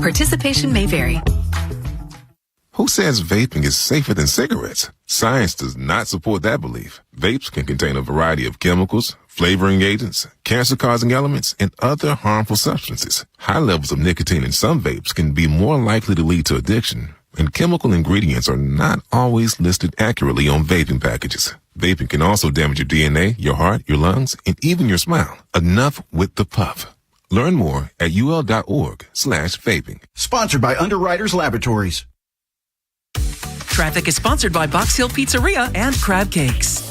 Participation may vary. Who says vaping is safer than cigarettes? Science does not support that belief. Vapes can contain a variety of chemicals, flavoring agents, cancer-causing elements, and other harmful substances. High levels of nicotine in some vapes can be more likely to lead to addiction, and chemical ingredients are not always listed accurately on vaping packages. Vaping can also damage your DNA, your heart, your lungs, and even your smile. Enough with the puff. Learn more at ul.org/vaping. Sponsored by Underwriters Laboratories. Traffic is sponsored by Box Hill Pizzeria and Crab Cakes.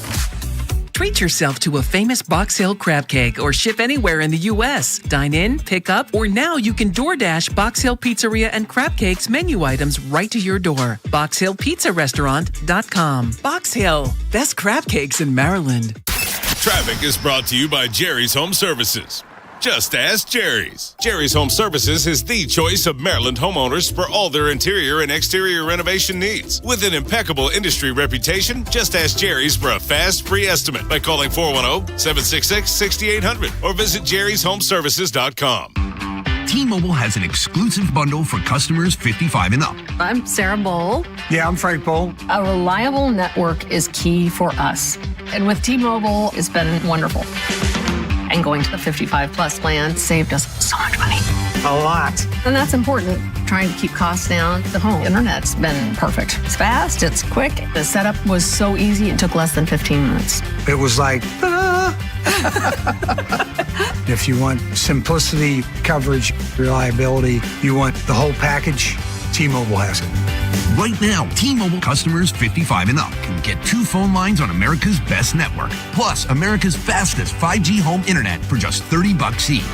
Treat yourself to a famous Box Hill crab cake or ship anywhere in the U.S. Dine in, pick up, or now you can DoorDash Box Hill Pizzeria and Crab Cakes menu items right to your door. BoxHillPizzaRestaurant.com. Box Hill, best crab cakes in Maryland. Traffic is brought to you by Jerry's Home Services. Just ask Jerry's. Jerry's Home Services is the choice of Maryland homeowners for all their interior and exterior renovation needs. With an impeccable industry reputation, just ask Jerry's for a fast, free estimate by calling 410-766-6800 or visit jerryshomeservices.com. T-Mobile has an exclusive bundle for customers 55 and up. I'm Sarah Bowl. Yeah, I'm Frank Bowl. A reliable network is key for us. And with T-Mobile, it's been wonderful. And going to the 55-plus plan saved us so much money. A lot. And that's important, trying to keep costs down. The home internet's been perfect. It's fast, it's quick. The setup was so easy, it took less than 15 minutes. It was like, If you want simplicity, coverage, reliability, you want the whole package, T-Mobile has it. Right now, T-Mobile customers 55 and up can get 2 phone lines on America's best network, plus America's fastest 5G home internet for just $30 each.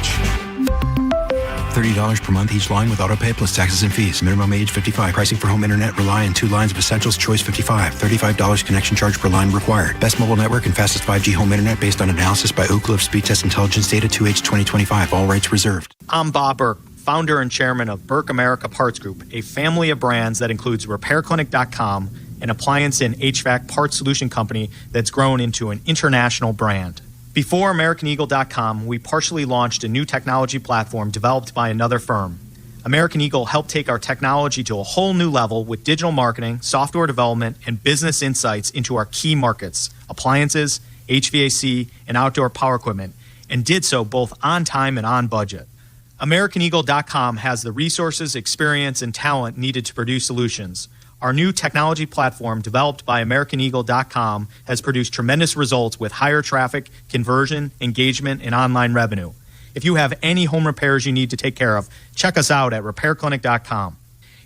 $30 per month each line with autopay plus taxes and fees. Minimum age 55. Pricing for home internet rely on 2 lines of Essentials Choice 55. $35 connection charge per line required. Best mobile network and fastest 5G home internet based on analysis by Ookla of Speed Test Intelligence Data 2H 2025. All rights reserved. I'm Bob Burke, founder and chairman of Burke America Parts Group, a family of brands that includes RepairClinic.com, an appliance and HVAC parts solution company that's grown into an international brand. Before AmericanEagle.com, we partially launched a new technology platform developed by another firm. American Eagle helped take our technology to a whole new level with digital marketing, software development, and business insights into our key markets, appliances, HVAC, and outdoor power equipment, and did so both on time and on budget. AmericanEagle.com has the resources, experience, and talent needed to produce solutions. Our new technology platform, developed by AmericanEagle.com, has produced tremendous results with higher traffic, conversion, engagement, and online revenue. If you have any home repairs you need to take care of, check us out at RepairClinic.com.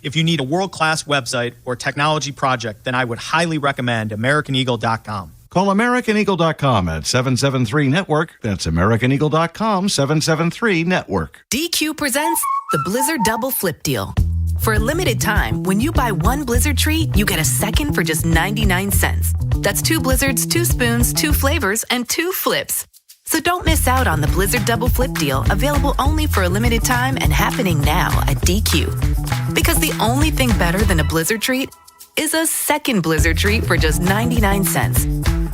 If you need a world-class website or technology project, then I would highly recommend AmericanEagle.com. Call AmericanEagle.com at 773-NETWORK. That's AmericanEagle.com, 773-NETWORK. DQ presents the Blizzard Double Flip Deal. For a limited time, when you buy 1 Blizzard treat, you get a second for just 99 cents. That's 2 Blizzards, 2 spoons, 2 flavors, and 2 flips. So don't miss out on the Blizzard Double Flip Deal, available only for a limited time and happening now at DQ. Because the only thing better than a Blizzard treat is a second Blizzard treat for just 99 cents.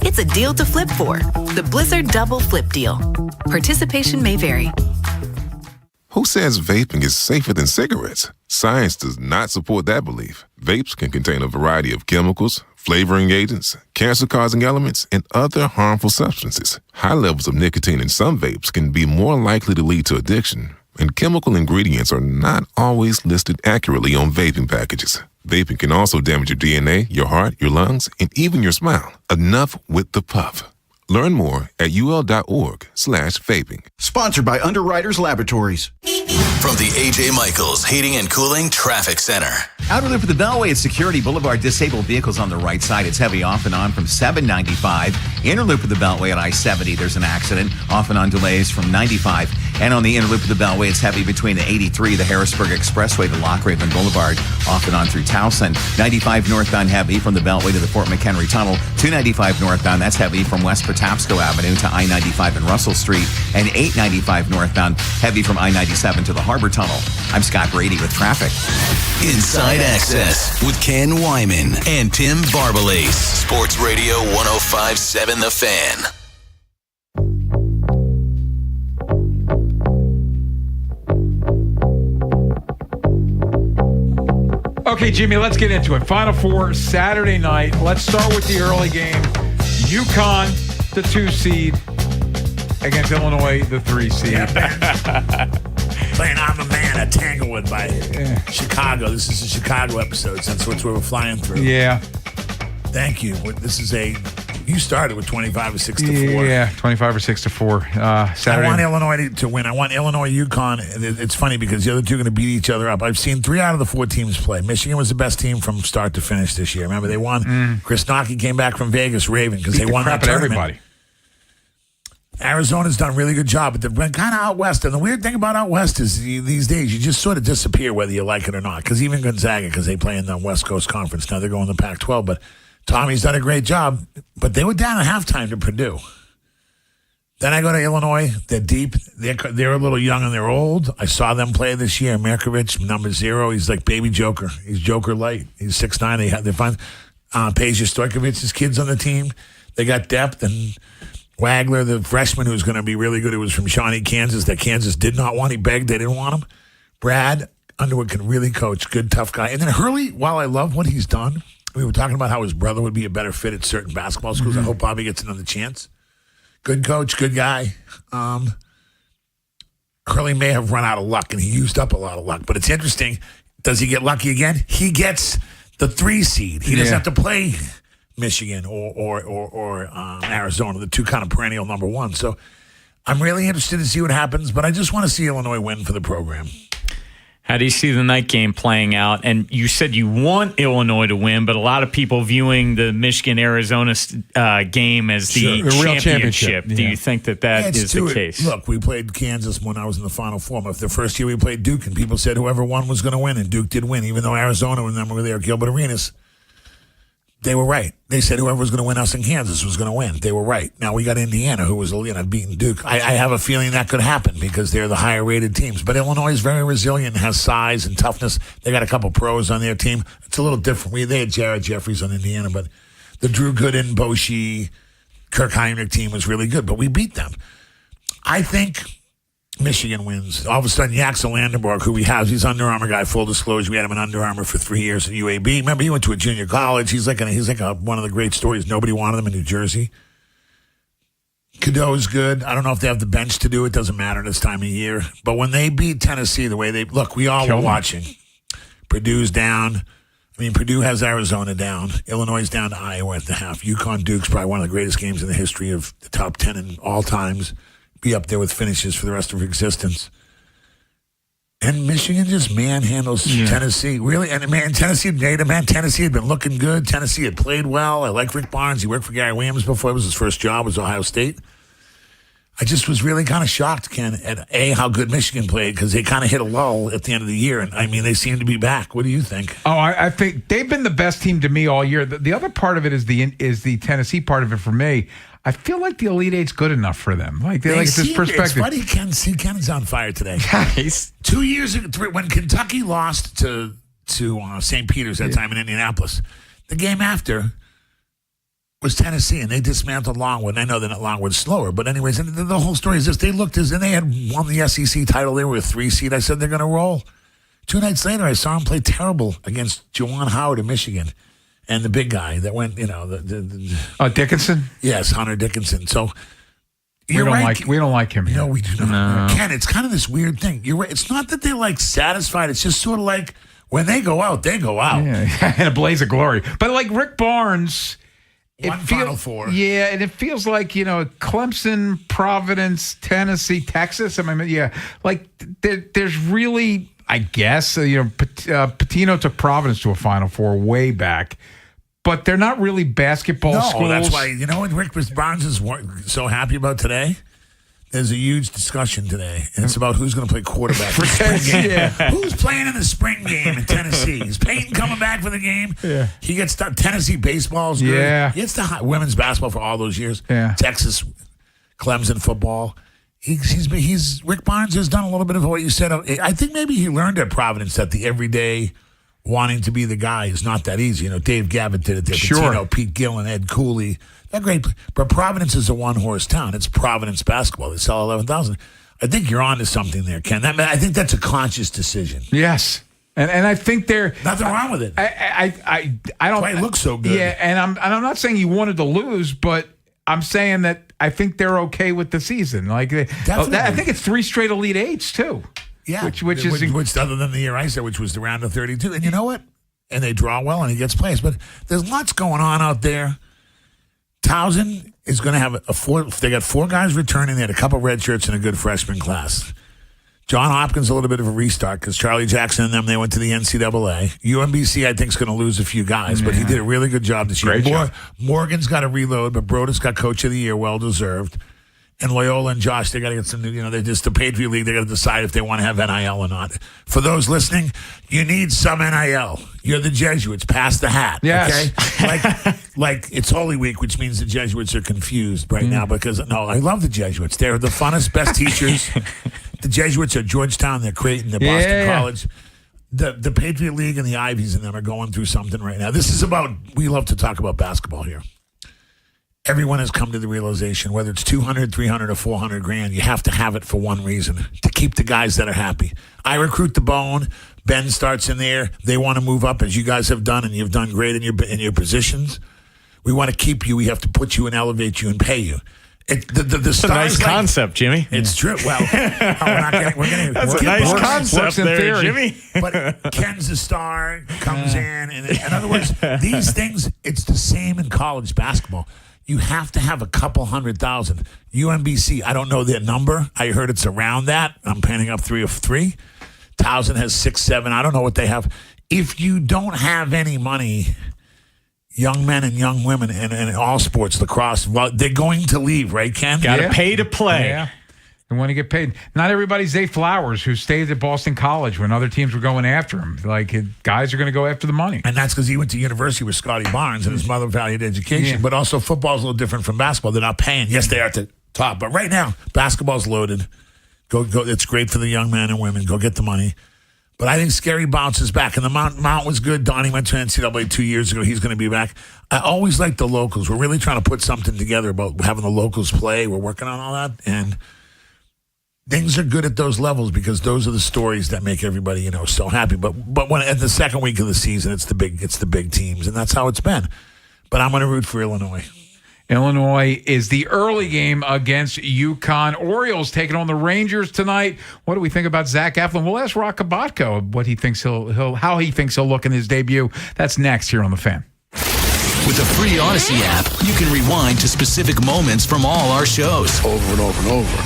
It's a deal to flip for. The Blizzard Double Flip Deal. Participation may vary. Who says vaping is safer than cigarettes? Science does not support that belief. Vapes can contain a variety of chemicals, flavoring agents, cancer-causing elements, and other harmful substances. High levels of nicotine in some vapes can be more likely to lead to addiction, and chemical ingredients are not always listed accurately on vaping packages. Vaping can also damage your DNA, your heart, your lungs, and even your smile. Enough with the puff. Learn more at ul.org/vaping. Sponsored by Underwriters Laboratories. From the A.J. Michaels Heating and Cooling Traffic Center. Outer loop of the Beltway at Security Boulevard. Disabled vehicles on the right side. It's heavy off and on from 795. Inner loop of the Beltway at I-70. There's an accident. Off and on delays from 95. And on the inner loop of the Beltway, it's heavy between the 83, the Harrisburg Expressway, to Loch Raven Boulevard. Off and on through Towson. 95 northbound heavy from the Beltway to the Fort McHenry Tunnel. 295 northbound, that's heavy from West Patapsco Avenue to I-95 and Russell Street. And 895 northbound, heavy from I-97 to the Harbor Tunnel. I'm Scott Brady with traffic. Inside Access with Ken Wyman and Tim Barbalace. Sports Radio 105.7 The Fan. Okay, Jimmy, let's get into it. Final Four, Saturday night. Let's start with the early game. UConn, the 2 seed, against Illinois, the 3 seed. Playing I'm a Man at Tanglewood by Chicago. This is a Chicago episode since that's what we're flying through. Yeah. Thank you. This is you started with 25 or 6 to 4. Yeah, 25 or 6 to 4. Saturday. I want Illinois to win. I want Illinois, UConn. It's funny because the other two are going to beat each other up. I've seen 3 out of the 4 teams play. Michigan was the best team from start to finish this year. Remember, they won. Chris Nocky came back from Vegas raving because they won that tournament. Everybody. Arizona's done a really good job, but they've been kind of out west. And the weird thing about out west is these days you just sort of disappear whether you like it or not. Because even Gonzaga, because they play in the West Coast Conference, now they're going to the Pac-12. But Tommy's done a great job. But they were down at halftime to Purdue. Then I go to Illinois. They're deep. They're a little young and they're old. I saw them play this year. Markovich, number 0. He's like baby Joker. He's Joker light. He's 6'9". They find Peja Stojkovic's kids on the team. They got depth and Wagler, the freshman who's going to be really good, who was from Shawnee, Kansas, that Kansas did not want. He begged. They didn't want him. Brad Underwood can really coach. Good, tough guy. And then Hurley, while I love what he's done, we were talking about how his brother would be a better fit at certain basketball schools. I hope Bobby gets another chance. Good coach, good guy. Hurley may have run out of luck, and he used up a lot of luck. But it's interesting. Does he get lucky again? He gets the 3 seed. He doesn't have to play Michigan or Arizona, the 2 kind of perennial number 1. So I'm really interested to see what happens, but I just want to see Illinois win for the program. How do you see the night game playing out? And you said you want Illinois to win, but a lot of people viewing the Michigan-Arizona game as the real championship. Do you think that is the case? Look, we played Kansas when I was in the Final Four. But the first year we played Duke, and people said whoever won was going to win, and Duke did win, even though Arizona, when they were there, Gilbert Arenas, they were right. They said whoever was going to win us in Kansas was going to win. They were right. Now we got Indiana, who was beating Duke. I have a feeling that could happen because they're the higher-rated teams. But Illinois is very resilient, has size and toughness. They got a couple pros on their team. It's a little different. They had Jared Jeffries on Indiana, but the Drew Gooden, Boshi, Kirk Heinrich team was really good. But we beat them. I think Michigan wins. All of a sudden, Yaxel Landenborg, who he's Under Armour guy, full disclosure. We had him in Under Armour for 3 years at UAB. Remember, he went to a junior college. He's like one of the great stories. Nobody wanted him in New Jersey. Cadeau's good. I don't know if they have the bench to do it. Doesn't matter this time of year. But when they beat Tennessee the way we all were watching. Purdue's down. Purdue has Arizona down. Illinois is down to Iowa at the half. UConn Duke's probably one of the greatest games in the history of the top 10 in all times. Be up there with finishes for the rest of existence. And Michigan just manhandles Tennessee. Really, and Tennessee had been looking good. Tennessee had played well. I like Rick Barnes. He worked for Gary Williams before. It was his first job, was Ohio State. I just was really kind of shocked, Ken, at how good Michigan played, because they kind of hit a lull at the end of the year. And they seem to be back. What do you think? Oh, I think they've been the best team to me all year. The other part of it is the Tennessee part of it for me. I feel like the Elite Eight's good enough for them. This perspective. It's funny, Ken's on fire today. 2 years ago, when Kentucky lost to St. Peter's that time in Indianapolis, the game after was Tennessee, and they dismantled Longwood. And I know that Longwood's slower, but anyways, and the whole story is this. They looked and they had won the SEC title. They were a 3 seed. I said they're going to roll. 2 nights later, I saw them play terrible against Juwan Howard of Michigan. And the big guy that went, Dickinson? Yes, Hunter Dickinson. So we don't like him here. No, we do not. Ken, it's kind of this weird thing. You're right. It's not that they're satisfied. It's just sort of like when they go out, they go out. Yeah, in a blaze of glory. But Rick Barnes, Final Four. Yeah, and it feels like, Clemson, Providence, Tennessee, Texas. There's really, I guess, Pitino took Providence to a Final Four way back. But they're not really basketball schools. No, that's why, what Rick Barnes is so happy about today? There's a huge discussion today, and it's about who's going to play quarterback in the spring game. Yeah. Who's playing in the spring game in Tennessee? Is Peyton coming back for the game? Yeah. He gets Tennessee baseball's good. Yeah. He gets the women's basketball for all those years. Yeah. Texas, Clemson football. Rick Barnes has done a little bit of what you said. I think maybe he learned at Providence that the everyday wanting to be the guy is not that easy. Dave Gavitt did it there. Sure. Pete Gillen, Ed Cooley. They're great. But Providence is a one-horse town. It's Providence basketball. They sell 11,000. I think you're on to something there, Ken. I think that's a conscious decision. Yes. And I think they're nothing wrong with it. I don't. That's why it looks so good. Yeah, and I'm not saying he wanted to lose, but I'm saying that I think they're okay with the season. Like I think it's 3 straight Elite Eights too. Yeah, which is other than the year I said, which was the round of 32. And you know what? And they draw well, and he gets plays. But there's lots going on out there. Towson is going to have they got 4 guys returning. They had a couple red shirts and a good freshman class. John Hopkins, a little bit of a restart because Charlie Jackson and them, they went to the NCAA. UMBC, I think, is going to lose a few guys, but he did a really good job this year. Morgan's got to reload, but Brodus got Coach of the Year, well-deserved. And Loyola and Josh, they got to get some new, they're just the Patriot League. They got to decide if they want to have NIL or not. For those listening, you need some NIL. You're the Jesuits. Pass the hat. Yes. Okay? like it's Holy Week, which means the Jesuits are confused right now because, I love the Jesuits. They're the funnest, best teachers. The Jesuits are Georgetown. They're Creighton. They're Boston College. The Patriot League and the Ivies and them are going through something right now. This is we love to talk about basketball here. Everyone has come to the realization, whether it's 200, 300, or 400 grand, you have to have it for one reason, to keep the guys that are happy. I recruit the bone. Ben starts in there. They want to move up, as you guys have done, and you've done great in your positions. We want to keep you. We have to put you and elevate you and pay you. That's a nice concept, Jimmy. It's true. Well, that's a nice concept there, Jimmy. But Ken's the star, comes in. And in other words, these things, it's the same in college basketball. You have to have a couple 100,000. UMBC, I don't know their number. I heard it's around that. I'm panning up 3 of 3. Towson has 6, 7. I don't know what they have. If you don't have any money, young men and young women in all sports, lacrosse, well, they're going to leave, right, Ken? Got to pay to play. Yeah. They want to get paid. Not everybody's Zay Flowers, who stayed at Boston College when other teams were going after him. Like, guys are going to go after the money. And that's because he went to university with Scotty Barnes and his mother valued education. Yeah. But also football's a little different from basketball. They're not paying. Yes, they are at the top. But right now, basketball's loaded. Go. It's great for the young men and women. Go get the money. But I think Scary bounces back. And the Mount was good. Donnie went to NCAA 2 years ago. He's going to be back. I always like the locals. We're really trying to put something together about having the locals play. We're working on all that. And things are good at those levels because those are the stories that make everybody, so happy. But when at the second week of the season, it's the big teams, and that's how it's been. But I'm going to root for Illinois. Illinois is the early game against UConn. Orioles taking on the Rangers tonight. What do we think about Zach Eflin? We'll ask Rock Kabatka what he thinks how he thinks he'll look in his debut. That's next here on The Fan. With the free Odyssey app, you can rewind to specific moments from all our shows. Over and over and over.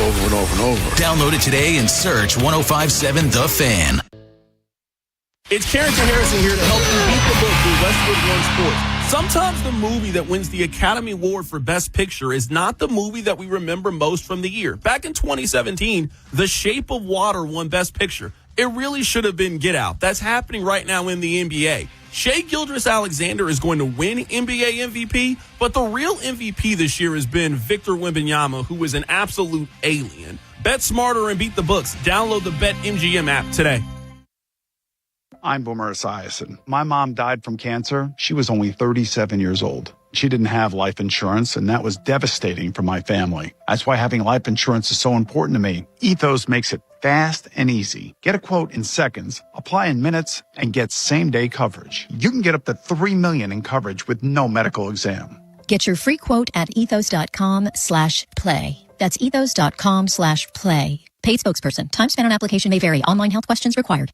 Over and over and over. Download it today and search 105.7 The Fan. It's Carrington Harrison here to help you beat the book through Westwood One Sports. Sometimes the movie that wins the Academy Award for Best Picture is not the movie that we remember most from the year. Back in 2017, The Shape of Water won Best Picture. It really should have been Get Out. That's happening right now in the NBA. Shai Gilgeous-Alexander is going to win NBA MVP, but the real MVP this year has been Victor Wembanyama, who is an absolute alien. Bet smarter and beat the books. Download the BetMGM app today. I'm Boomer Esiason. My mom died from cancer. She was only 37 years old. She didn't have life insurance, and that was devastating for my family. That's why having life insurance is so important to me. Ethos makes it fast and easy. Get a quote in seconds, apply in minutes, and get same-day coverage. You can get up to $3 million in coverage with no medical exam. Get your free quote at ethos.com/play. That's ethos.com/play. Paid spokesperson. Time spent on application may vary. Online health questions required.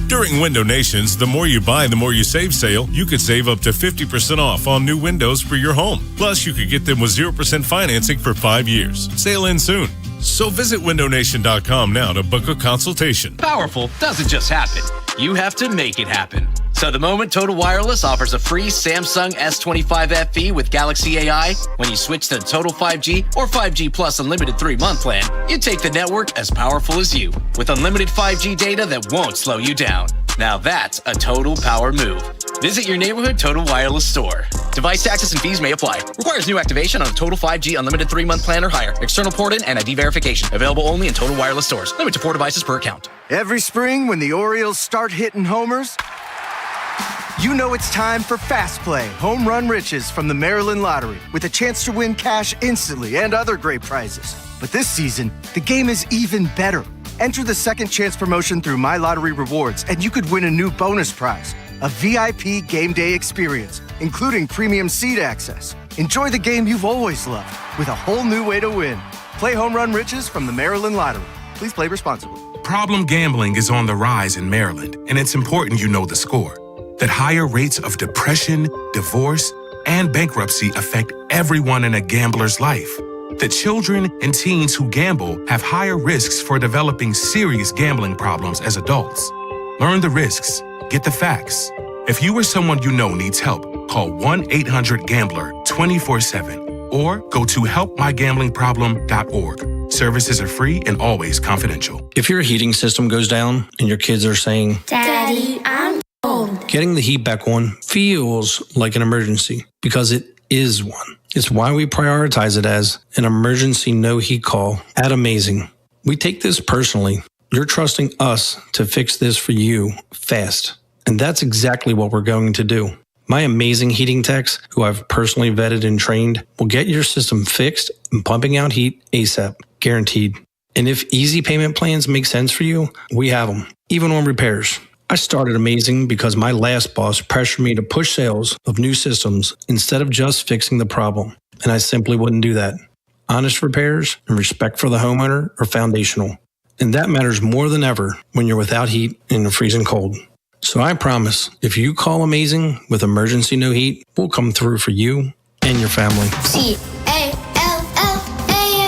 During Window Nation's The More You Buy, The More You Save sale, you could save up to 50% off on new windows for your home. Plus, you could get them with 0% financing for 5 years. Sale ends soon. So visit windownation.com now to book a consultation. Powerful doesn't just happen. You have to make it happen. So the moment Total Wireless offers a free Samsung S25 FE with Galaxy AI, when you switch to Total 5G or 5G Plus Unlimited 3-month plan, you take the network as powerful as you, with unlimited 5G data that won't slow you down. Now that's a total power move. Visit your neighborhood Total Wireless store. Device taxes and fees may apply. Requires new activation on a Total 5G Unlimited 3-month plan or higher. External port-in and ID verification. Available only in Total Wireless stores. Limit to 4 devices per account. Every spring when the Orioles start hitting homers, you know it's time for Fast Play Home Run Riches from the Maryland Lottery, with a chance to win cash instantly and other great prizes. But this season, the game is even better. Enter the second chance promotion through My Lottery Rewards, and you could win a new bonus prize, a VIP game day experience, including premium seat access. Enjoy the game you've always loved with a whole new way to win. Play Home Run Riches from the Maryland Lottery. Please play responsibly. Problem gambling is on the rise in Maryland, and it's important you know the score. That higher rates of depression, divorce, and bankruptcy affect everyone in a gambler's life. That children and teens who gamble have higher risks for developing serious gambling problems as adults. Learn the risks. Get the facts. If you or someone you know needs help, call 1-800-GAMBLER 24/7 or go to helpmygamblingproblem.org. Services are free and always confidential. If your heating system goes down and your kids are saying, Daddy, I'm cold, getting the heat back on feels like an emergency because it is one. It's why we prioritize it as an emergency no heat call at Amazing. We take this personally. You're trusting us to fix this for you fast. And that's exactly what we're going to do. My amazing heating techs, who I've personally vetted and trained, will get your system fixed and pumping out heat ASAP, guaranteed. And if easy payment plans make sense for you, we have them, even on repairs. I started Amazing because my last boss pressured me to push sales of new systems instead of just fixing the problem. And I simply wouldn't do that. Honest repairs and respect for the homeowner are foundational. And that matters more than ever when you're without heat in the freezing cold. So I promise, if you call Amazing with emergency no heat, we'll come through for you and your family. CALLA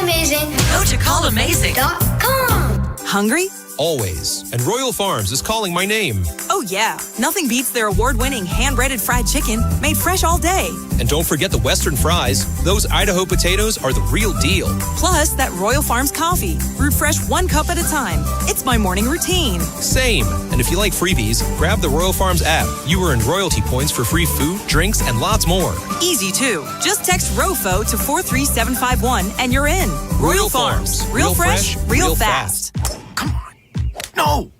Amazing. Go to callamazing.com. Hungry? Always. And Royal Farms is calling my name. Oh, yeah. Nothing beats their award-winning hand-breaded fried chicken made fresh all day. And don't forget the Western fries. Those Idaho potatoes are the real deal. Plus, that Royal Farms coffee, brewed fresh 1 cup at a time. It's my morning routine. Same. And if you like freebies, grab the Royal Farms app. You earn royalty points for free food, drinks, and lots more. Easy, too. Just text ROFO to 43751 and you're in. Royal Farms. Real fresh, real fast. No!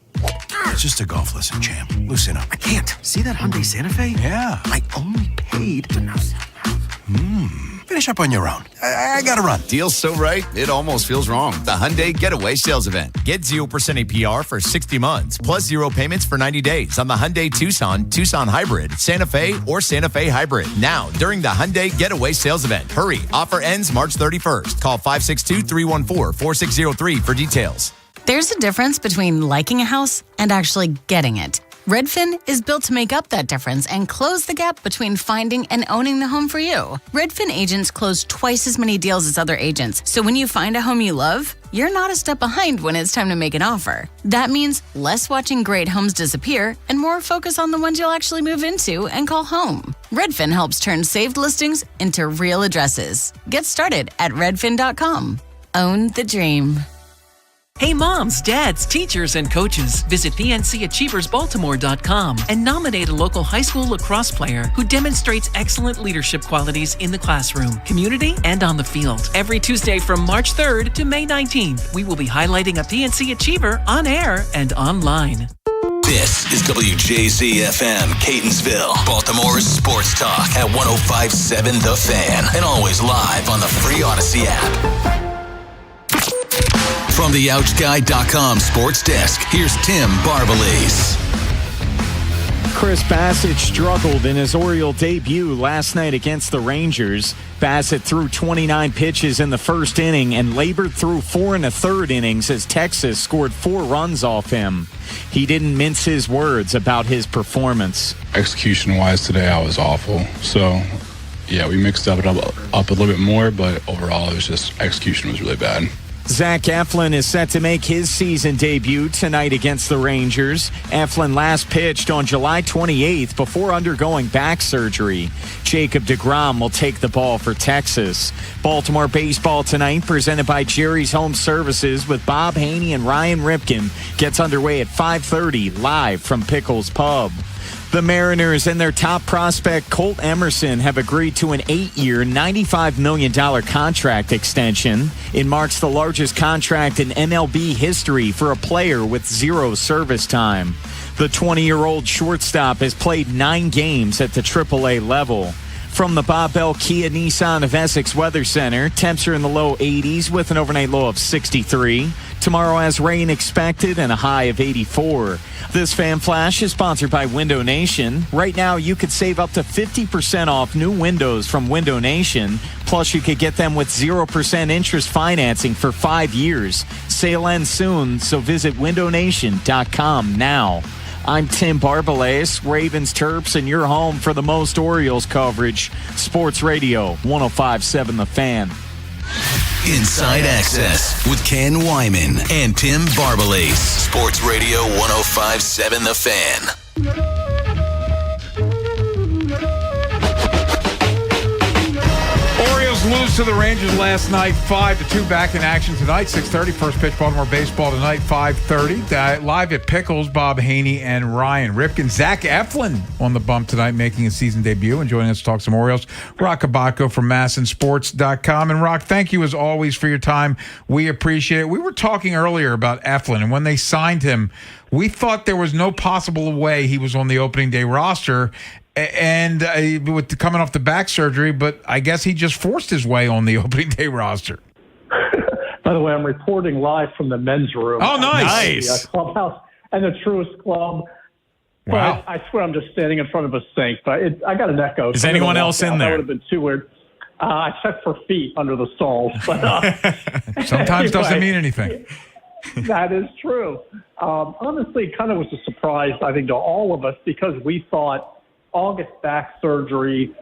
It's just a golf lesson, champ. Loosen up. I can't. See that Hyundai Santa Fe? Yeah. I only paid Finish up on your own. I gotta run. Deal's so right, it almost feels wrong. The Hyundai Getaway Sales Event. Get 0% APR for 60 months, plus 0 payments for 90 days on the Hyundai Tucson, Tucson Hybrid, Santa Fe, or Santa Fe Hybrid. Now, during the Hyundai Getaway Sales Event. Hurry, offer ends March 31st. Call 562-314-4603 for details. There's a difference between liking a house and actually getting it. Redfin is built to make up that difference and close the gap between finding and owning the home for you. Redfin agents close twice as many deals as other agents, so when you find a home you love, you're not a step behind when it's time to make an offer. That means less watching great homes disappear and more focus on the ones you'll actually move into and call home. Redfin helps turn saved listings into real addresses. Get started at redfin.com. Own the dream. Hey moms, dads, teachers, and coaches, visit PNCAchieversBaltimore.com and nominate a local high school lacrosse player who demonstrates excellent leadership qualities in the classroom, community, and on the field. Every Tuesday from March 3rd to May 19th, we will be highlighting a PNC Achiever on air and online. This is WJZ-FM, Catonsville, Baltimore's sports talk at 105.7 The Fan, and always live on the free Odyssey app. From the OutGuy.com sports desk, here's Tim Barbalese. Chris Bassett struggled in his Oriole debut last night against the Rangers. Bassett threw 29 pitches in the first inning and labored through 4 1/3 innings as Texas scored 4 runs off him. He didn't mince his words about his performance. Execution-wise today, I was awful. So, yeah, we mixed up a little bit more, but overall, it was just execution was really bad. Zach Eflin is set to make his season debut tonight against the Rangers. Eflin last pitched on July 28th before undergoing back surgery. Jacob deGrom will take the ball for Texas. Baltimore baseball tonight, presented by Jerry's Home Services with Bob Haney and Ryan Ripken, gets underway at 5:30 live from Pickles Pub. The Mariners and their top prospect, Colt Emerson, have agreed to an 8-year, $95 million contract extension. It marks the largest contract in MLB history for a player with 0 service time. The 20-year-old shortstop has played 9 games at the AAA level. From the Bob Bell Kia Nissan of Essex Weather Center, temps are in the low 80s with an overnight low of 63. Tomorrow has rain expected and a high of 84. This Fan Flash is sponsored by Window Nation. Right now, you could save up to 50% off new windows from Window Nation. Plus, you could get them with 0% interest financing for 5 years. Sale ends soon, so visit windownation.com now. I'm Tim Barbalais, Ravens, Terps, and your home for the most Orioles coverage. Sports Radio 105.7 The Fan. Inside Access with Ken Wyman and Tim Barbalais. Sports Radio 105.7 The Fan. Lose to the Rangers last night, 5-2. Back in action tonight, 6:30. First pitch, Baltimore baseball tonight, 5:30. Live at Pickles, Bob Haynie and Ryan Ripken. Zach Eflin on the bump tonight, making his season debut and joining us to talk some Orioles. Rock Kabatko from MASNsports.com. And Rock, thank you as always for your time. We appreciate it. We were talking earlier about Eflin, and when they signed him, we thought there was no possible way he was on the opening day roster. And with coming off the back surgery, but I guess he just forced his way on the opening day roster. By the way, I'm reporting live from the men's room. Oh, nice. The clubhouse and the Truist Club. Wow. But I swear I'm just standing in front of a sink. But I got an echo. Is anyone else in there? That would have been too weird. I checked for feet under the stalls. But sometimes doesn't mean anything. That is true. Honestly, it kind of was a surprise, I think, to all of us because we thought August back surgery,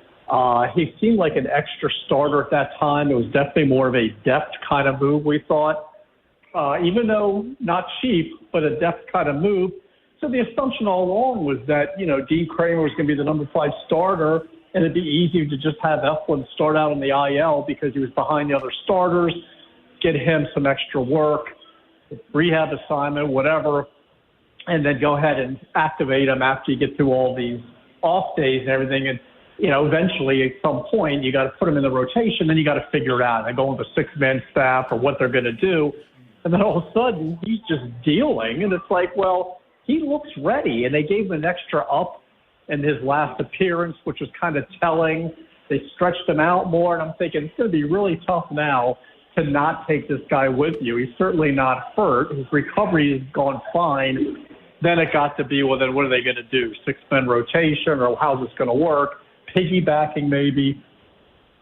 he seemed like an extra starter at that time. It was definitely more of a depth kind of move, we thought, even though not cheap, but a depth kind of move. So the assumption all along was that, Dean Kramer was going to be the number 5 starter, and it'd be easy to just have Eflin start out on the IL because he was behind the other starters, get him some extra work, rehab assignment, whatever, and then go ahead and activate him after you get through all these off days and everything. And, eventually at some point you got to put them in the rotation, then you got to figure it out. They go with a 6-man staff or what they're going to do. And then all of a sudden he's just dealing. And it's like, well, he looks ready. And they gave him an extra up in his last appearance, which was kind of telling. They stretched him out more. And I'm thinking it's going to be really tough now to not take this guy with you. He's certainly not hurt. His recovery has gone fine. Then it got to be, well, then what are they going to do? 6-man rotation, or how's this going to work? Piggybacking maybe.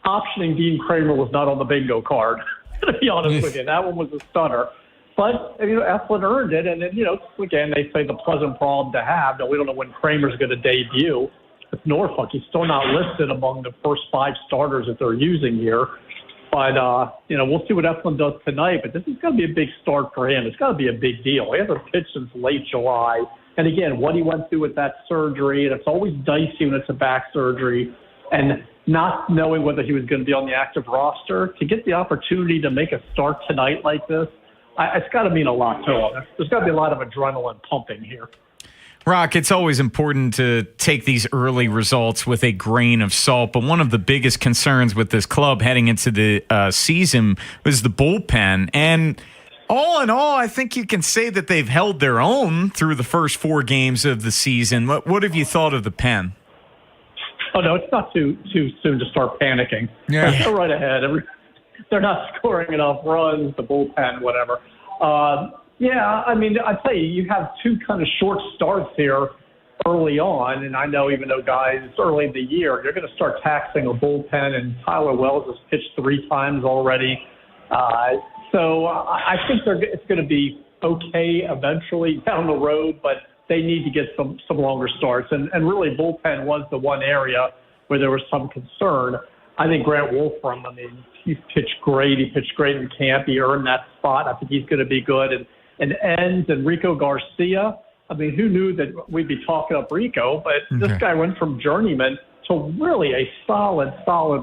Optioning Dean Kramer was not on the bingo card, to be honest with you. That one was a stunner. But, Eflin earned it. And then, again, they say the pleasant problem to have. Now, we don't know when Kramer's going to debut. With Norfolk, he's still not listed among the first 5 starters that they're using here. But, we'll see what Eflin does tonight. But this is going to be a big start for him. It's got to be a big deal. He hasn't pitched since late July. And, again, what he went through with that surgery, and it's always dicey when it's a back surgery, and not knowing whether he was going to be on the active roster, to get the opportunity to make a start tonight like this, it's got to mean a lot to him. There's got to be a lot of adrenaline pumping here. Rock, it's always important to take these early results with a grain of salt, but one of the biggest concerns with this club heading into the season was the bullpen. And all in all, I think you can say that they've held their own through the first 4 games of the season. What have you thought of the pen? Oh, no, it's not too soon to start panicking. Yeah. They're right ahead. They're not scoring enough runs, the bullpen, whatever. Yeah, I mean, I tell you, you have 2 kind of short starts here early on, and I know even though, guys, it's early in the year, you're going to start taxing a bullpen, and Tyler Wells has pitched 3 times already. So I think it's going to be okay eventually down the road, but they need to get some longer starts. And really, bullpen was the one area where there was some concern. I think Grant Wolfram, he's pitched great. He pitched great in camp. He earned that spot. I think he's going to be good. And Enns and Rico Garcia, who knew that we'd be talking up Rico? But This guy went from journeyman to really a solid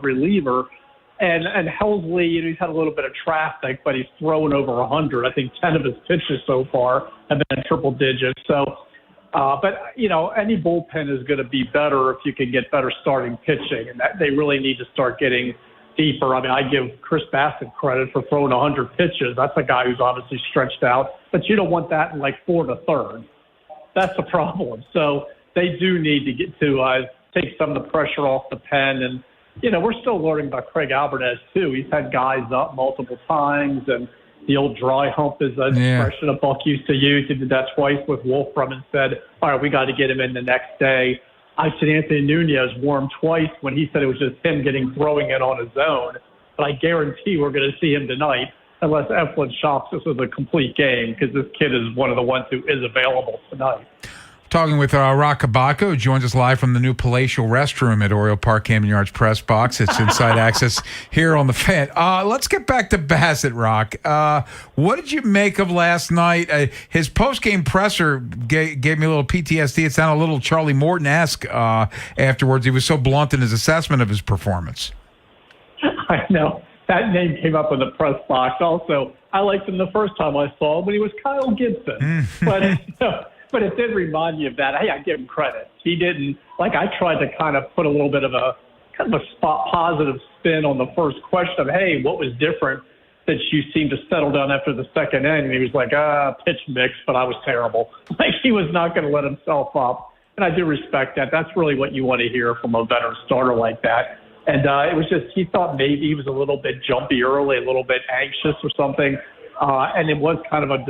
reliever. And Helsley, he's had a little bit of traffic, but he's thrown over 100. I think 10 of his pitches so far have been in triple digits. So, any bullpen is going to be better if you can get better starting pitching. And that they really need to start getting deeper. I give Chris Bassett credit for throwing 100 pitches. That's a guy who's obviously stretched out. But you don't want that in 4 1/3. That's the problem. So they do need to get to take some of the pressure off the pen. And we're still learning about Craig Alvarez, too. He's had guys up multiple times, and the old dry hump is an expression a Buck used to use. He did that twice with Wolfram and said, all right, we got to get him in the next day. I've seen Anthony Nunez warm twice when he said it was just him throwing it on his own. But I guarantee we're going to see him tonight unless Eflin shops us with a complete game, because this kid is one of the ones who is available tonight. Talking with Rock Kabako, who joins us live from the new palatial restroom at Oriole Park Camden Yards Press Box. It's inside access here on the Fan. Let's get back to Bassett, Rock. What did you make of last night? His post-game presser gave me a little PTSD. It sounded a little Charlie Morton-esque afterwards. He was so blunt in his assessment of his performance. I know. That name came up in the press box. Also, I liked him the first time I saw him when he was Kyle Gibson. But it did remind me of that. Hey, I give him credit. He didn't, I tried to kind of put a little bit of a positive spin on the first question of, hey, what was different that you seemed to settle down after the second inning? And he was like, pitch mix, but I was terrible. He was not going to let himself up. And I do respect that. That's really what you want to hear from a veteran starter like that. And it was just, he thought maybe he was a little bit jumpy early, a little bit anxious or something. And it was kind of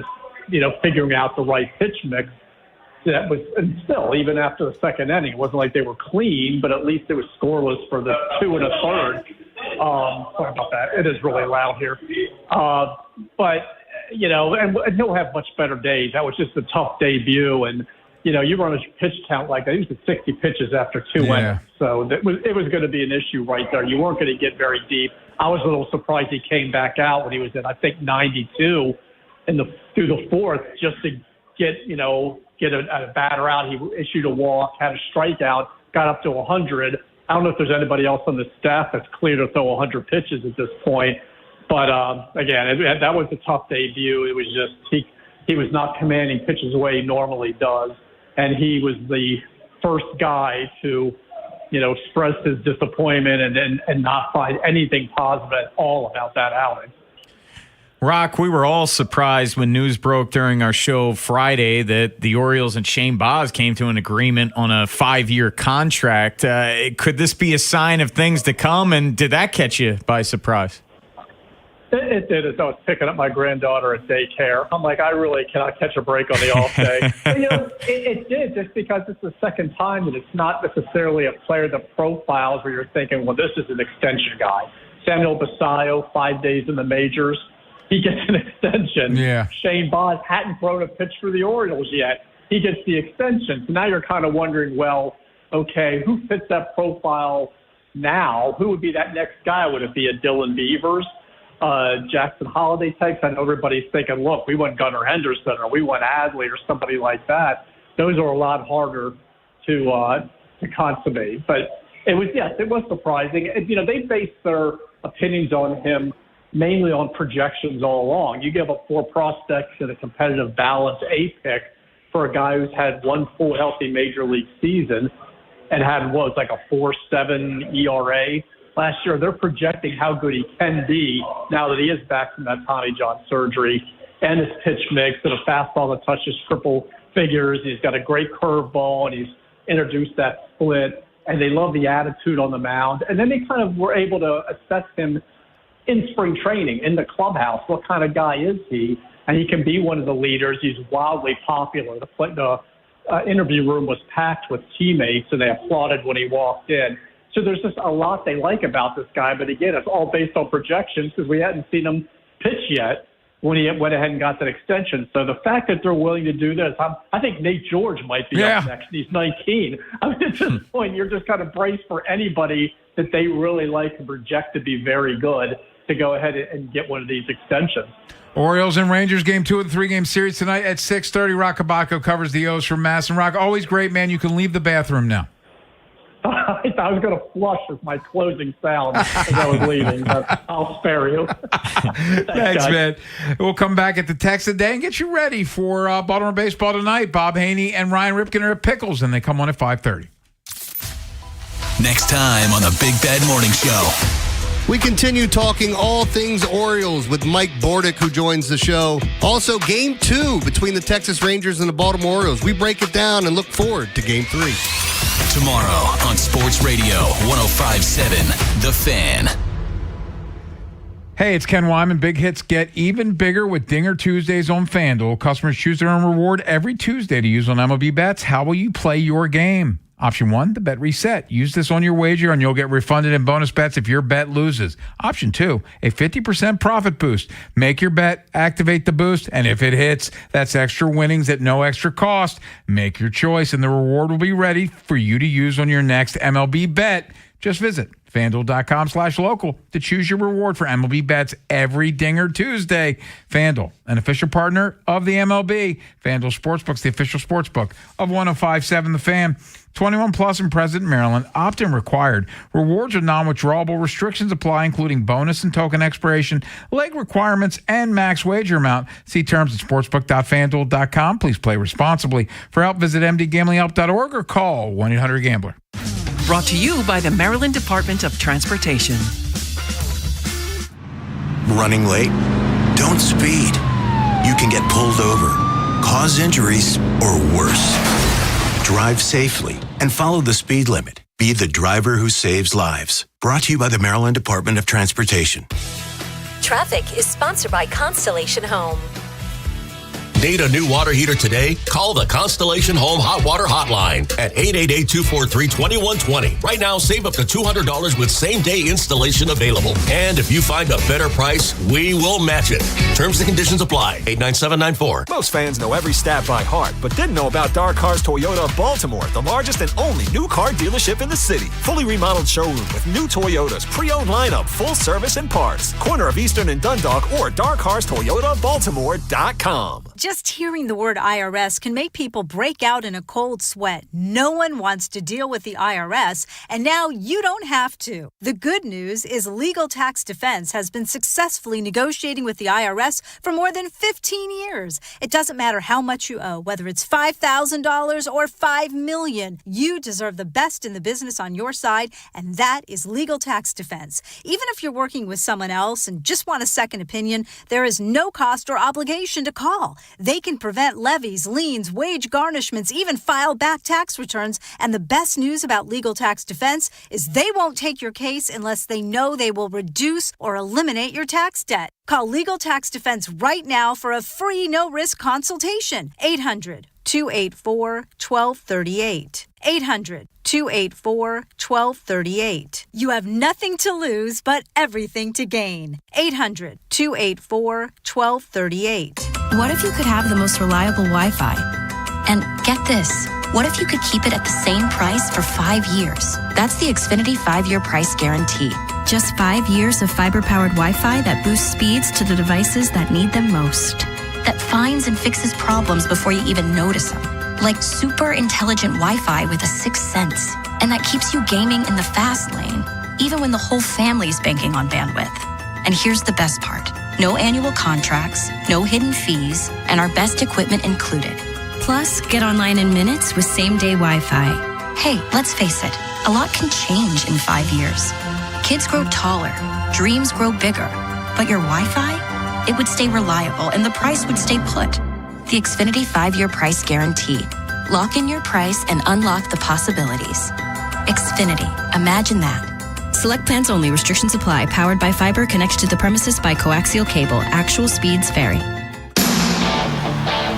figuring out the right pitch mix. That was, and still, even after the second inning, it wasn't like they were clean, but at least it was scoreless for the 2 1/3. Sorry about that. It is really loud here. But, and he'll have much better days. That was just a tough debut. And, you run a pitch count like that. He was at 60 pitches after 2 innings. So it was going to be an issue right there. You weren't going to get very deep. I was a little surprised he came back out when he was at, I think, 92 through the fourth just to get a batter out. He issued a walk, had a strikeout, got up to 100. I don't know if there's anybody else on the staff that's clear to throw 100 pitches at this point. But, again, that was a tough debut. It was just he was not commanding pitches the way he normally does. And he was the first guy to, express his disappointment and not find anything positive at all about that outing. Rock, we were all surprised when news broke during our show Friday that the Orioles and Shane Baz came to an agreement on a 5-year contract. Could this be a sign of things to come, and did that catch you by surprise? It did, as I was picking up my granddaughter at daycare. I'm like, I really cannot catch a break on the off day. It did, just because it's the second time that it's not necessarily a player that profiles where you're thinking, well, this is an extension guy. Samuel Basallo, 5 days in the majors. He gets an extension. Yeah. Shane Baz hadn't thrown a pitch for the Orioles yet. He gets the extension. So now you're kind of wondering, well, okay, who fits that profile now? Who would be that next guy? Would it be a Dylan Beavers, Jackson Holiday types? I know everybody's thinking, look, we want Gunnar Henderson or we want Adley or somebody like that. Those are a lot harder to consummate. But it was surprising. They based their opinions on him mainly on projections all along. You give up 4 prospects in a competitive balance A pick for a guy who's had one full healthy major league season and had like a 4.7 ERA last year. They're projecting how good he can be now that he is back from that Tommy John surgery, and his pitch mix and a fastball that touches triple figures. He's got a great curveball, and he's introduced that split, and they love the attitude on the mound. And then they kind of were able to assess him in spring training, in the clubhouse. What kind of guy is he? And he can be one of the leaders. He's wildly popular. The interview room was packed with teammates, and they applauded when he walked in. So there's just a lot they like about this guy. But again, it's all based on projections because we hadn't seen him pitch yet when he went ahead and got that extension. So the fact that they're willing to do this, I think Nate George might be up next. He's 19. I mean, at this point, you're just kind of braced for anybody that they really like and project to be very good to go ahead and get one of these extensions. Orioles and Rangers, game 2 of the 3-game series tonight at 6:30. Rock Kabako covers the O's from Mass. And Rock, always great, man. You can leave the bathroom now. I was going to flush with my closing sound as I was leaving, but I'll spare you. Thanks, man. We'll come back at the text of the day and get you ready for Baltimore baseball tonight. Bob Haynie and Ryan Ripken are at Pickles, and they come on at 5:30. Next time on the Big Bad Morning Show. We continue talking all things Orioles with Mike Bordick, who joins the show. Also, Game 2 between the Texas Rangers and the Baltimore Orioles. We break it down and look forward to Game 3. tomorrow on Sports Radio 105.7 The Fan. Hey, it's Ken Wyman. Big hits get even bigger with Dinger Tuesdays on FanDuel. Customers choose their own reward every Tuesday to use on MLB bets. How will you play your game? Option 1, the bet reset. Use this on your wager and you'll get refunded in bonus bets if your bet loses. Option 2, a 50% profit boost. Make your bet, activate the boost, and if it hits, that's extra winnings at no extra cost. Make your choice and the reward will be ready for you to use on your next MLB bet. Just visit FanDuel.com/local to choose your reward for MLB bets every Dinger Tuesday. FanDuel, an official partner of the MLB. FanDuel Sportsbook's the official sportsbook of 105.7 The Fan. 21 plus in President Maryland. Opt-in required. Rewards are non-withdrawable. Restrictions apply, including bonus and token expiration, leg requirements, and max wager amount. See terms at sportsbook.fanduel.com. Please play responsibly. For help, visit mdgamblinghelp.org or call 1-800-GAMBLER. Brought to you by the Maryland Department of Transportation. Running late? Don't speed. You can get pulled over, cause injuries, or worse. Drive safely and follow the speed limit. Be the driver who saves lives. Brought to you by the Maryland Department of Transportation. Traffic is sponsored by Constellation Home. Need a new water heater today? Call the Constellation Home Hot Water Hotline at 888-243-2120. Right now, save up to $200 with same-day installation available. And if you find a better price, we will match it. Terms and conditions apply. 89794. Most fans know every stat by heart, but didn't know about Dark Cars Toyota of Baltimore, the largest and only new car dealership in the city. Fully remodeled showroom with new Toyotas, pre-owned lineup, full service and parts. Corner of Eastern and Dundalk or darkcarstoyotabaltimore.com. Just hearing the word IRS can make people break out in a cold sweat. No one wants to deal with the IRS, and now you don't have to. The good news is Legal Tax Defense has been successfully negotiating with the IRS for more than 15 years. It doesn't matter how much you owe, whether it's $5,000 or $5 million. You deserve the best in the business on your side, and that is Legal Tax Defense. Even if you're working with someone else and just want a second opinion, there is no cost or obligation to call. They can prevent levies, liens, wage garnishments, even file back tax returns. And the best news about Legal Tax Defense is they won't take your case unless they know they will reduce or eliminate your tax debt. Call Legal Tax Defense right now for a free no-risk consultation. 800-284-1238. 800-284-1238. You have nothing to lose but everything to gain. 800-284-1238. What if you could have the most reliable Wi-Fi? And get this, what if you could keep it at the same price for 5 years? That's the Xfinity 5-year price guarantee. Just 5 years of fiber-powered Wi-Fi that boosts speeds to the devices that need them most. That finds and fixes problems before you even notice them. Like super intelligent Wi-Fi with a 6th sense. And that keeps you gaming in the fast lane, even when the whole family's banking on bandwidth. And here's the best part. No annual contracts, no hidden fees, and our best equipment included. Plus, get online in minutes with same-day Wi-Fi. Hey, let's face it, a lot can change in 5 years. Kids grow taller, dreams grow bigger, but your Wi-Fi? It would stay reliable and the price would stay put. The Xfinity 5-year price guarantee. Lock in your price and unlock the possibilities. Xfinity, imagine that. Select plans only. Restrictions apply. Powered by fiber. Connects to the premises by coaxial cable. Actual speeds vary.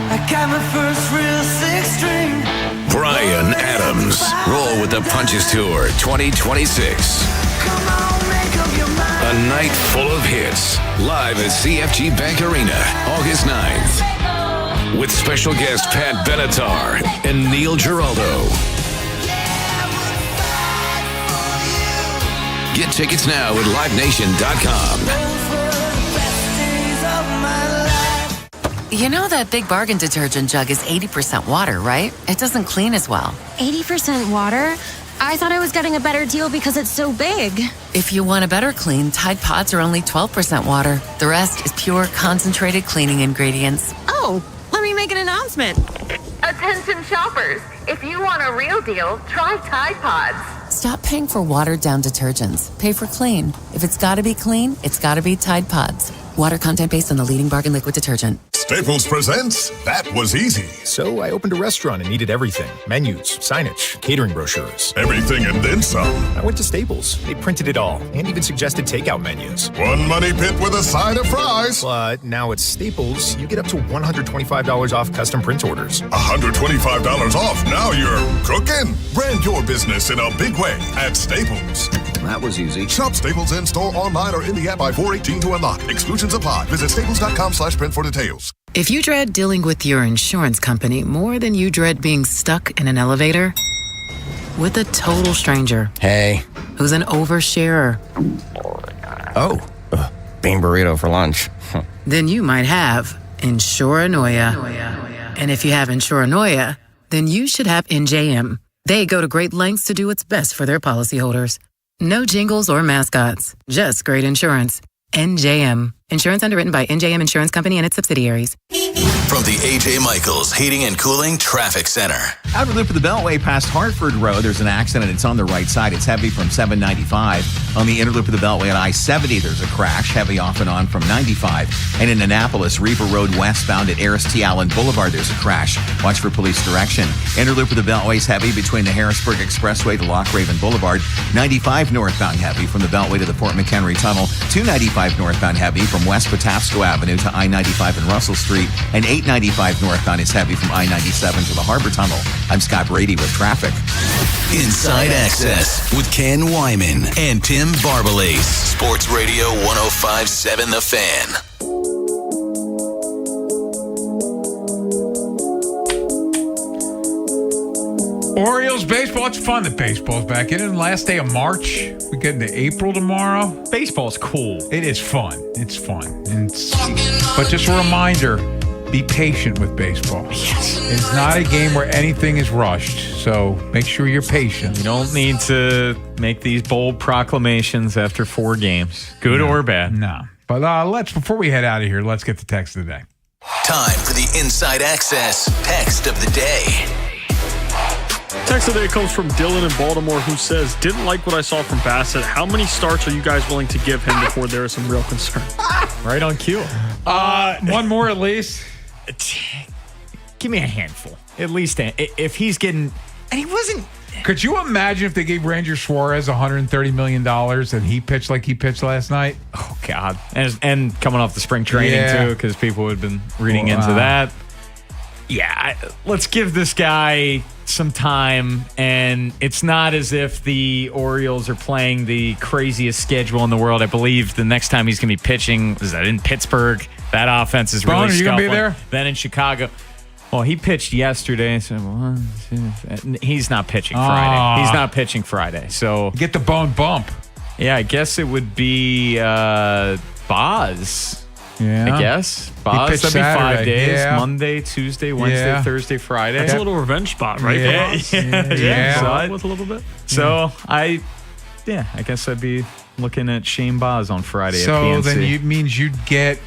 I got my first real 6-string. Bryan Adams. Roll with the Punches Tour 2026. Come on, make up your mind. A night full of hits. Live at CFG Bank Arena, August 9th. With special guest Pat Benatar and Neil Giraldo. Get tickets now at livenation.com. You know that Big Bargain detergent jug is 80% water, right? It doesn't clean as well. 80% water? I thought I was getting a better deal because it's so big. If you want a better clean, Tide Pods are only 12% water. The rest is pure, concentrated cleaning ingredients. Oh, let me make an announcement. Attention shoppers, if you want a real deal, try Tide Pods. Stop paying for watered-down detergents. Pay for clean. If it's got to be clean, it's got to be Tide Pods. Water content based on the leading bargain liquid detergent. Staples presents That Was Easy. So I opened a restaurant and needed everything. Menus, signage, catering brochures. Everything and then some. I went to Staples. They printed it all and even suggested takeout menus. One money pit with a side of fries. But now at Staples, you get up to $125 off custom print orders. $125 off. Now you're cooking. Brand your business in a big way at Staples. That was easy. Shop Staples in-store, online, or in the app by 4/18 to unlock. Exclusions apply. Visit staples.com/print for details. If you dread dealing with your insurance company more than you dread being stuck in an elevator with a total stranger. Hey. Who's an oversharer. Oh, bean burrito for lunch. Then you might have Insuranoia. And if you have Insuranoia, then you should have NJM. They go to great lengths to do what's best for their policyholders. No jingles or mascots, just great insurance. NJM. Insurance underwritten by NJM Insurance Company and its subsidiaries. From the A.J. Michaels Heating and Cooling Traffic Center. Outer loop of the Beltway past Hartford Road, there's an accident. It's on the right side. It's heavy from 795. On the inner loop of the Beltway at I-70, there's a crash, heavy off and on from 95. And in Annapolis, Reaver Road westbound at Aris T. Allen Boulevard, there's a crash. Watch for police direction. Inner loop of the Beltway is heavy between the Harrisburg Expressway to Loch Raven Boulevard. 95 northbound heavy from the Beltway to the Fort McHenry Tunnel. 295 northbound heavy from West Patapsco Avenue to I-95 and Russell Street. And 895 northbound is heavy from I-97 to the Harbor Tunnel. I'm Scott Brady with traffic. Inside Access with Ken Wyman and Tim Barbalace. Sports Radio 105.7 The Fan. Orioles baseball. It's fun that baseball's back in. And last day of March. We get into April tomorrow. Baseball's cool. It is fun. It's fun. But just a reminder, be patient with baseball. Yes. It's not a game where anything is rushed. So make sure you're patient. You don't need to make these bold proclamations after 4 games, good or bad. No. But before we head out of here, let's get the text of the day. Time for the Inside Access text of the day. Text of the day comes from Dylan in Baltimore, who says, didn't like what I saw from Bassett. How many starts are you guys willing to give him before there is some real concern? Right on cue. One more at least. Give me a handful. At least if he's getting... And he wasn't... Could you imagine if they gave Ranger Suarez $130 million and he pitched like he pitched last night? Oh, God. And coming off the spring training, too, because people had been reading into that. Yeah, let's give this guy some time, and it's not as if the Orioles are playing the craziest schedule in the world. I believe the next time he's going to be pitching is that in Pittsburgh. That offense is really Are you going to be scuffling. there? Then in Chicago. Well, he pitched yesterday. So he's not pitching Friday. He's not pitching Friday. So get the bone bump. Yeah, I guess it would be Boz. Yeah. I guess. Boz, that'd be 5 days. Yeah. Monday, Tuesday, Wednesday, Thursday, Friday. That's a little revenge spot, right? Yeah. So with a little bit. So I guess I'd be looking at Shane Boz on Friday at So PNC. then it means you'd get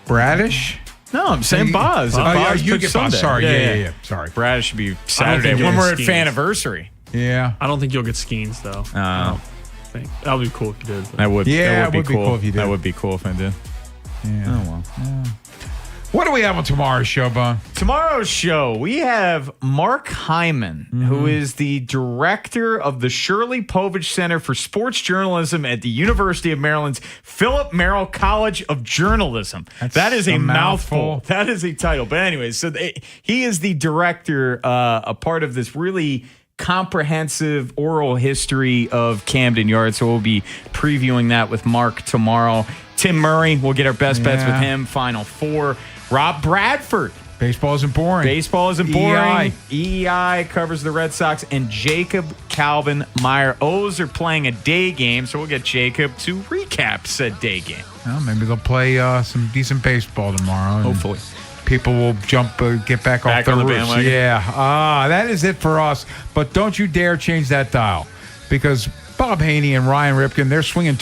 Bradish? No, I'm saying Boz. You get Boz. Sorry. Yeah. Sorry. Bradish should be Saturday when we're at Faniversary. Yeah. I don't think you'll get Skeens, though. That would be cool if you did. That would be cool if you did. That would be cool if I did. Yeah. Oh, well. Yeah. What do we have on tomorrow's show, Bone? Tomorrow's show, we have Mark Hyman, who is the director of the Shirley Povich Center for Sports Journalism at the University of Maryland's Philip Merrill College of Journalism. That is a mouthful. That is a title. But anyways, so he is the director, a part of this really comprehensive oral history of Camden Yards. So we'll be previewing that with Mark tomorrow. Tim Murray, we'll get our best bets with him. Final Four. Rob Bradford. Baseball isn't boring. Baseball isn't boring. EI covers the Red Sox. And Jacob Calvin Meyer. O's are playing a day game, so we'll get Jacob to recap said day game. Well, maybe they'll play some decent baseball tomorrow. Hopefully. People will get back off the on the roofs. bandwagon. Yeah. That is it for us. But don't you dare change that dial, because Bob Haney and Ryan Ripken, they're swinging